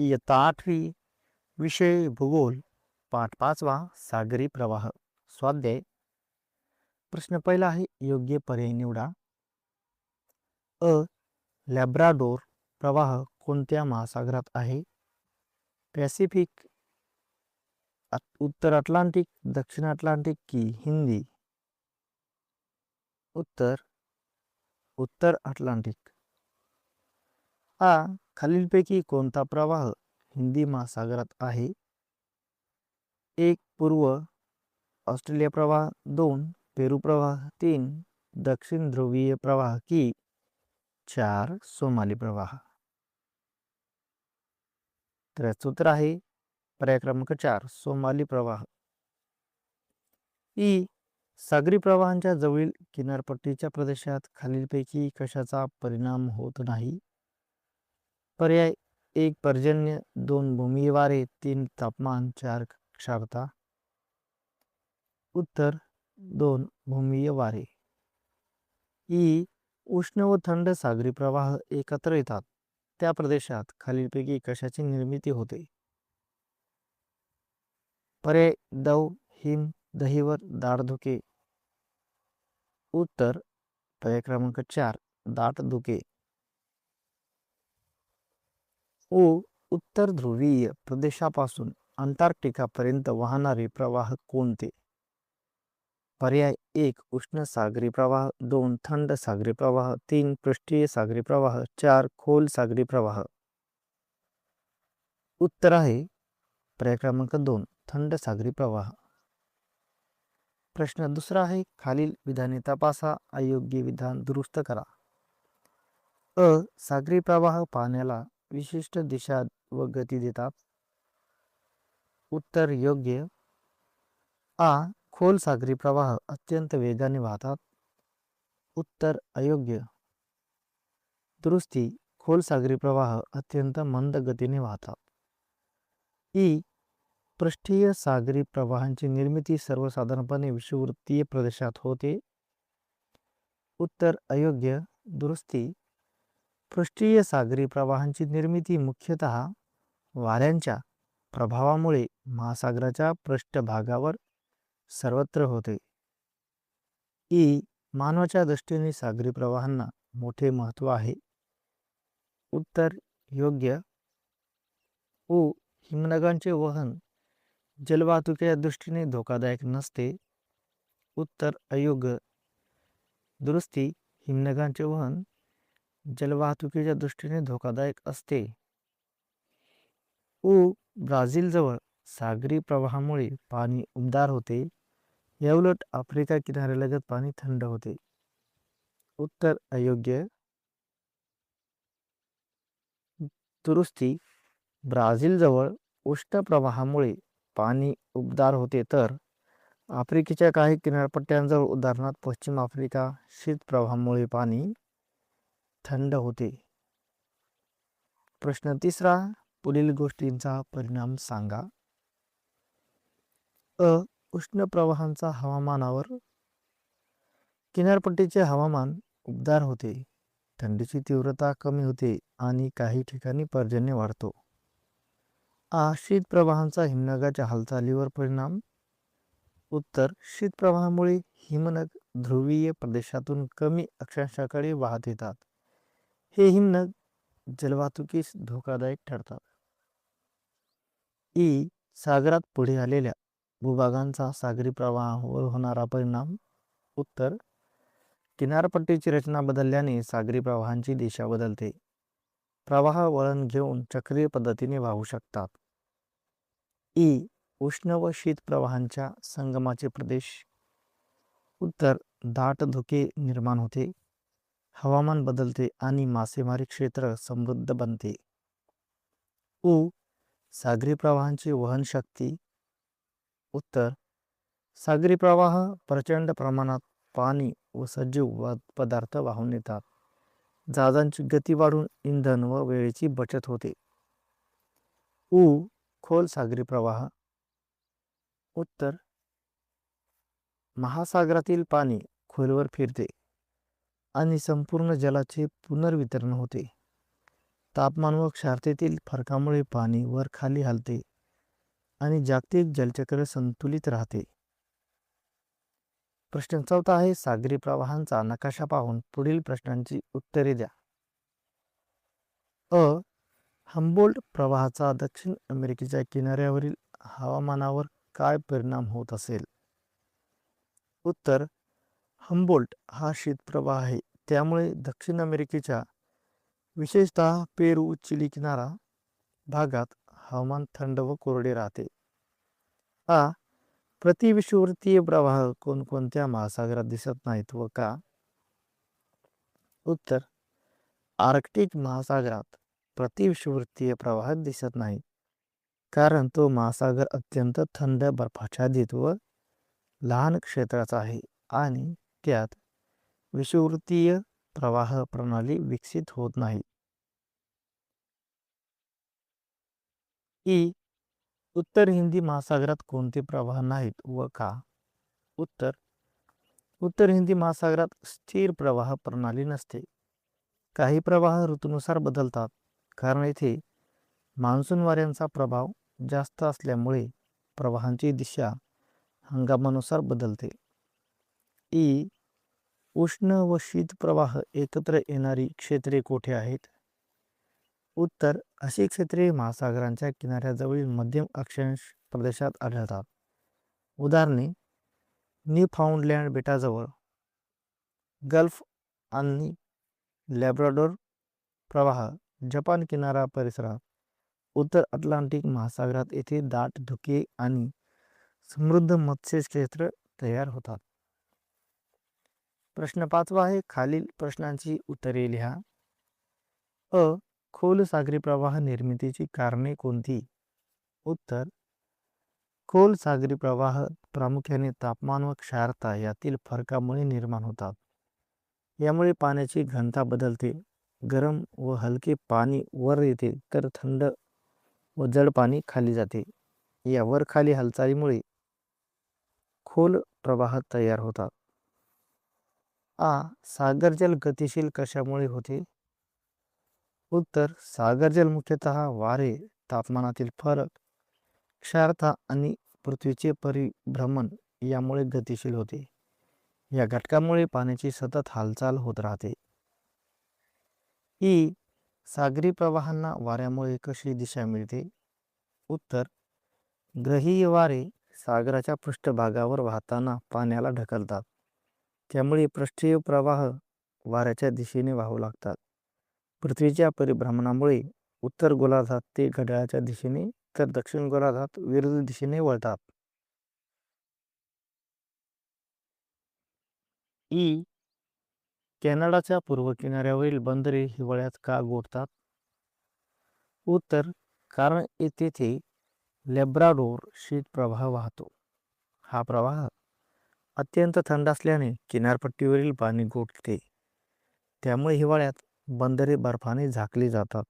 इयत्ता 8वी विषय भूगोल पाठ 5वा सागरी प्रवाह स्वाध्याय प्रश्न पहिला आहे योग्य पर्याय निवडा. अ. लॅब्राडोर प्रवाह कोणत्या महासागरात आहे? पॅसिफिक, उत्तर अटलांटिक, दक्षिण अटलांटिक की हिंदी? उत्तर अटलांटिक. हा खालीलपैकी कोणता प्रवाह हिंदी महासागरात आहे? 1. पूर्व ऑस्ट्रेलिया प्रवाह, 2. पेरू प्रवाह, 3. दक्षिण ध्रुवीय प्रवाह की 4. सोमाली प्रवाह? तर याचं उत्तर आहे पर्याय क्रमांक 4 सोमाली प्रवाह. ई. सागरी प्रवाहांच्या जवळील किनारपट्टीच्या प्रदेशात खालीलपैकी कशाचा परिणाम होत नाही? पर्याय 1. पर्जन्य, 2. भूमिय वारे, 3. तापमान, 4. क्षारता? उत्तर 2. भूमिय वारे. ई. उष्ण व थंड सागरी प्रवाह एकत्र येतात त्या प्रदेशात खालीलपैकी कशाची निर्मिती होते? पर्याय दव, हिम, दहिवर, दाट धुके? उत्तर पर्याय क्रमांक 4 दाट धुके. ओ. उत्तर ध्रुवीय प्रदेशापासून अंटार्क्टिकापर्यंत वाहणारे प्रवाह कोणते? पर्याय 1. उष्ण सागरी प्रवाह, 2. थंड सागरी प्रवाह, 3. पृष्ठीय सागरी प्रवाह, 4. खोल सागरी प्रवाह? उत्तर आहे पर्याय क्रमांक 2 थंड सागरी प्रवाह. प्रश्न दुसरा आहे खालील विधाने तपासा, अयोग्य विधान दुरुस्त करा. अ. सागरी प्रवाह पाण्याला विशिष्ट दिशा व गती देतात. उत्तर योग्य. आ. खोल सागरी प्रवाह अत्यंत वेगाने वाहतात. उत्तर अयोग्य. दुरुस्ती. खोल सागरी प्रवाह अत्यंत मंद गतीने वाहतात. ई. पृष्ठीय सागरी प्रवाहांची निर्मिती सर्वसाधारणपणे विषुववृत्तीय प्रदेशात होते. उत्तर अयोग्य. दुरुस्ती. पृष्ठीय सागरी प्रवाहांची निर्मिती मुख्यतः वाऱ्यांच्या प्रभावामुळे महासागराच्या पृष्ठभागावर सर्वत्र होते. ई. मानवाच्या दृष्टीने सागरी प्रवाहांना मोठे महत्त्व आहे. उत्तर योग्य. ओ. हिमनगांचे वहन जलवाहतुकीच्या दृष्टीने धोकादायक नसते. उत्तर अयोग्य. दुरुस्ती. हिमनगांचे वहन जलवाहतुकीच्या दृष्टीने धोकादायक असते. उ. ब्राझीलजवळ सागरी प्रवाहामुळे पाणी उबदार होते. याउलट आफ्रिका किनाऱ्यालगत पाणी थंड होते. उत्तर अयोग्य. दुरुस्ती. ब्राझीलजवळ उष्ण प्रवाहामुळे पाणी उबदार होते तर आफ्रिकेच्या काही किनारपट्ट्यांजवळ उदाहरणार्थ पश्चिम आफ्रिका शीत प्रवाहामुळे पाणी थंड होते. प्रश्न तिसरा पुढील गोष्टींचा परिणाम सांगा. अ. उष्ण प्रवाहांचा हवामानावर. किनारपट्टीचे हवामान उबदार होते, थंडीची तीव्रता कमी होते आणि काही ठिकाणी पर्जन्य वाढतो. आ. शीत प्रवाहांचा हिमनगाच्या हालचालीवर परिणाम. उत्तर शीत प्रवाहामुळे हिमनग ध्रुवीय प्रदेशातून कमी अक्षांशाकडे वाहत येतात. हे हिमनग जलवाहतुकीस धोकादायक ठरतात. ई. सागरात पुढे आलेल्या भूभागांचा सागरी प्रवाहावर होणारा परिणाम. उत्तर किनारपट्टीची रचना बदलल्याने सागरी प्रवाहांची दिशा बदलते. प्रवाह वळण घेऊन चक्रीय पद्धतीने वाहू शकतात. ई. उष्ण व शीत प्रवाहांच्या संगमाचे प्रदेश. उत्तर दाट धुके निर्माण होते, हवामान बदलते आणि मासेमारी क्षेत्र समृद्ध बनते. उ. सागरी प्रवाहांची वहन शक्ती. उत्तर सागरी प्रवाह प्रचंड प्रमाणात पाणी व सजीव पदार्थ वाहून नेतात. जहाजांची गती वाढून इंधन व वेळेची बचत होते. उ. खोल सागरी प्रवाह. उत्तर महासागरातील पाणी खोलवर फिरते आणि संपूर्ण जलाचे पुनर्वितरण होते. तापमान व क्षारतेतील फरकामुळे पाणी वर खाली हलते आणि जागतिक जलचक्र संतुलित राहते. प्रश्न 4 आहे, सागरी प्रवाहांचा नकाशा पाहून पुढील प्रश्नांची उत्तरे द्या. अ. हम्बोल्ट प्रवाहाचा दक्षिण अमेरिकेच्या किनाऱ्यावरील हवामानावर काय परिणाम होत असेल? उत्तर. हम्बोल्ट हा शीतप्रवाह आहे, त्यामुळे दक्षिण अमेरिकेच्या विशेषतः पेरू, चिली किनारा भागात हवामान थंड व कोरडे राहते. हा प्रतिविषुवृत्तीय प्रवाह कोणकोणत्या महासागरात दिसत नाहीत व का? उत्तर. आर्क्टिक महासागरात प्रतिविषुवृत्तीय प्रवाह दिसत नाही, कारण तो महासागर अत्यंत थंड बर्फाच्छादित व लहान क्षेत्राचा आहे आणि त्यात विषुवृत्तीय प्रवाह प्रणाली विकसित होत नाही. ई. उत्तर हिंदी महासागरात कोणते प्रवाह नाहीत व का? उत्तर. उत्तर हिंदी महासागरात स्थिर प्रवाह प्रणाली नसते. काही प्रवाह ऋतूनुसार बदलतात, कारण येथे मान्सून वाऱ्यांचा प्रभाव जास्त असल्यामुळे प्रवाहांची दिशा हंगामानुसार बदलते. ई. उष्ण व शीत प्रवाह एकत्र येणारी क्षेत्रे कोठे आहेत? उत्तर. अशी क्षेत्रे महासागरांच्या किनाऱ्याजवळील मध्यम अक्षांश प्रदेशात आढळतात. उदाहरणे: न्यूफाउंडलँड बेटाजवळ, गल्फ आणि लॅब्राडोर प्रवाह, जपान किनारा परिसरात, उत्तर अटलांटिक महासागरात येथे दाट धुके आणि समृद्ध मत्स्य क्षेत्र तयार होतात. प्रश्न 5 आहे, खालील प्रश्नांची उत्तरे लिहा. अ. खोल सागरी प्रवाह निर्मितीची कारणे कोणती? उत्तर. खोल सागरी प्रवाह प्रामुख्याने तापमान व क्षारता यातील फरकामुळे निर्माण होतात. यामुळे पाण्याची घनता बदलते. गरम व हलके पाणी वर येते तर थंड व जड पाणी खाली जाते. या वर खाली हालचालीमुळे खोल प्रवाह तयार होतात. आ. सागरजल गतिशील कशामुळे होते? उत्तर. सागरजल मुख्यतः वारे, तापमानातील फरक, क्षारता आणि पृथ्वीचे परिभ्रमण यामुळे गतिशील होते. या घटकामुळे पाण्याची सतत हालचाल होत राहते. ई. सागरी प्रवाहांना वाऱ्यामुळे कशी दिशा मिळते? उत्तर. ग्रहीय वारे सागराच्या पृष्ठभागावर वाहताना पाण्याला ढकलतात. त्यामुळे पृष्ठीय प्रवाह वाऱ्याच्या दिशेने वाहू लागतात. पृथ्वीच्या परिभ्रमणामुळे उत्तर गोलार्धात ते घड्याळाच्या दिशेने तर दक्षिण गोलार्धात विरुद्ध दिशेने वळतात. ई. कॅनडाच्या पूर्व किनाऱ्यावरील बंदरे हिवाळ्यात का गोठतात? उत्तर. कारण तेथे लॅब्राडोर शीत प्रवाह वाहतो. हा प्रवाह अत्यंत थंड असल्याने किनारपट्टीवरील पाणी गोठते. त्यामुळे हिवाळ्यात बंदरे बर्फाने झाकली जातात.